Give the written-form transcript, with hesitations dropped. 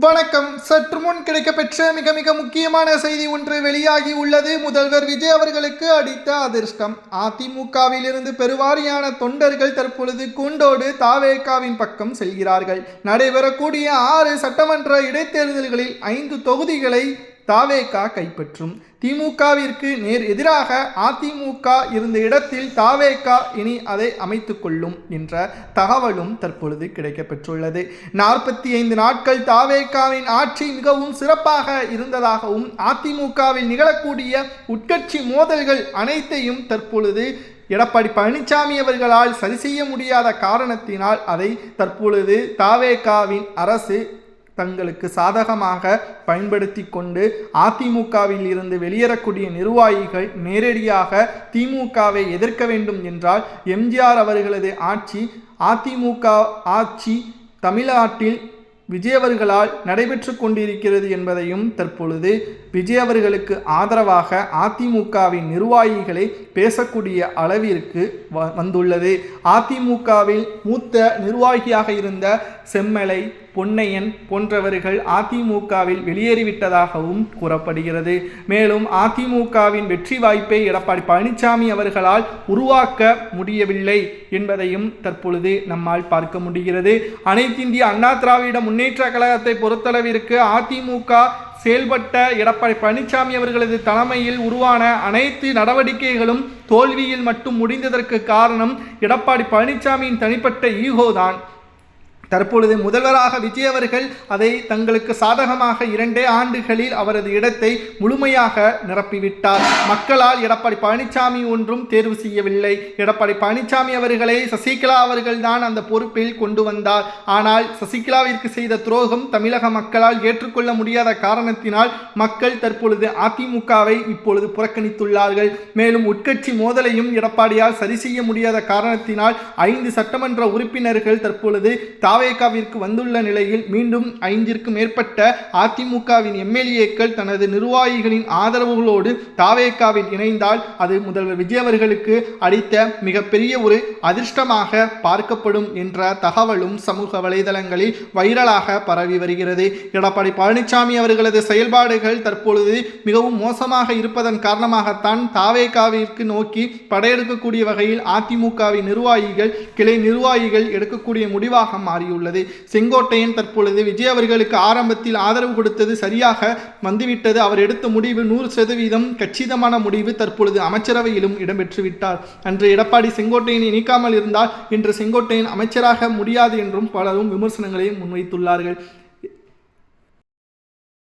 வணக்கம். சற்று முன் கிடைக்கப்பெற்ற மிக மிக முக்கியமான செய்தி ஒன்று வெளியாகி உள்ளது. முதல்வர் விஜய் அவர்களுக்கு அடித்த அதிர்ஷ்டம். அதிமுகவில் இருந்து பெருவாரியான தொண்டர்கள் தற்பொழுது கூண்டோடு தாவேகாவின் பக்கம் செல்கிறார்கள். நடைபெறக்கூடிய 6 சட்டமன்ற இடைத்தேர்தல்களில் 5 தொகுதிகளை தாவேகா கைப்பற்றும். திமுகவிற்கு நேர் எதிராக அதிமுக இருந்த இடத்தில் தாவேகா இனி அதை அமைத்து கொள்ளும் என்ற தகவலும் தற்பொழுது கிடைக்கப்பெற்றுள்ளது. 45 நாட்கள் தாவேகாவின் ஆட்சி மிகவும் சிறப்பாக இருந்ததாகவும் அதிமுகவில் நிகழக்கூடிய உட்கட்சி மோதல்கள் அனைத்தையும் தற்பொழுது எடப்பாடி பழனிசாமி அவர்களால் சரி செய்ய முடியாத காரணத்தினால் அதை தற்பொழுது தாவேகாவின் அரசு தங்களுக்கு சாதகமாக பயன்படுத்தி கொண்டு அதிமுகவில் இருந்து வெளியேறக்கூடிய நிர்வாகிகள் நேரடியாக திமுகவை எதிர்க்க வேண்டும் என்றால் எம்ஜிஆர் அவர்களது அதிமுக ஆட்சி தமிழ்நாட்டில் விஜய் அவர்களால் நடைபெற்று கொண்டிருக்கிறது என்பதையும் தற்பொழுது விஜய் அவர்களுக்கு ஆதரவாக அதிமுகவின் நிர்வாகிகளை பேசக்கூடிய அளவிற்கு வந்துள்ளது. அதிமுகவில் மூத்த நிர்வாகியாக இருந்த செம்மலை, பொன்னையன் போன்றவர்கள் அதிமுகவில் வெளியேறிவிட்டதாகவும் கூறப்படுகிறது. மேலும் அதிமுகவின் வெற்றி வாய்ப்பை எடப்பாடி பழனிசாமி அவர்களால் உருவாக்க முடியவில்லை என்பதையும் தற்பொழுது நம்மால் பார்க்க முடிகிறது. அனைத்திந்திய அண்ணா திராவிட முன்னேற்ற கழகத்தை பொறுத்தளவிற்கு அதிமுக செயல்பட்ட எடப்பாடி பழனிசாமி அவர்களது தலைமையில் உருவான அனைத்து நடவடிக்கைகளும் தோல்வியில் மட்டும் முடிந்ததற்கு காரணம் எடப்பாடி பழனிசாமியின் தனிப்பட்ட ஈகோதான். தற்பொழுது முதல்வராக விஜய் அவர்கள் அதை தங்களுக்கு சாதகமாக 2 ஆண்டுகளில் அவரது இடத்தை முழுமையாக நிரப்பிவிட்டார். மக்களால் எடப்பாடி பழனிசாமி ஒன்றும் தேர்வு செய்யவில்லை. எடப்பாடி பழனிசாமி அவர்களை சசிகலா அவர்கள் தான் அந்த பொறுப்பில் கொண்டு வந்தார். ஆனால் சசிகலாவிற்கு செய்த துரோகம் தமிழக மக்களால் ஏற்றுக்கொள்ள முடியாத காரணத்தினால் மக்கள் தற்பொழுது அதிமுகவை இப்பொழுது புறக்கணித்துள்ளார்கள். மேலும் உட்கட்சி மோதலையும் எடப்பாடியால் சரி செய்ய முடியாத காரணத்தினால் 5 சட்டமன்ற உறுப்பினர்கள் தற்பொழுது தாவேகாவிற்கு வந்துள்ள நிலையில் மீண்டும் 5ற்கு மேற்பட்ட அதிமுகவின் எம்எல்ஏக்கள் தனது நிர்வாகிகளின் ஆதரவுகளோடு தாவேகாவில் இணைந்தால் அது முதல்வர் விஜய் அவர்களுக்கு அளித்த மிகப்பெரிய ஒரு அதிர்ஷ்டமாக பார்க்கப்படும் என்ற தகவலும் சமூக வலைதளங்களில் வைரலாக பரவி வருகிறது. எடப்பாடி பழனிசாமி அவர்களது செயல்பாடுகள் தற்பொழுது மிகவும் மோசமாக இருப்பதன் காரணமாகத்தான் தாவேகாவிற்கு நோக்கி படையெடுக்கக்கூடிய வகையில் அதிமுகவின் நிர்வாகிகள், கிளை நிர்வாகிகள் எடுக்கக்கூடிய முடிவாக மாறியுள்ளது. செங்கோட்டையன் தற்பொழுது விஜய் அவர்களுக்கு ஆரம்பத்தில் ஆதரவு கொடுத்தது சரியாக வந்துவிட்டது. அவர் எடுத்த முடிவு 100% கச்சிதமான முடிவு. தற்பொழுது அமைச்சரவையிலும் இடம்பெற்றுவிட்டார். அன்று எடப்பாடி செங்கோட்டையனை நீக்காமல் இருந்தால் இன்று செங்கோட்டையன் அமைச்சராக முடியாது என்றும் பலரும் விமர்சனங்களை முன்வைத்துள்ளார்கள்.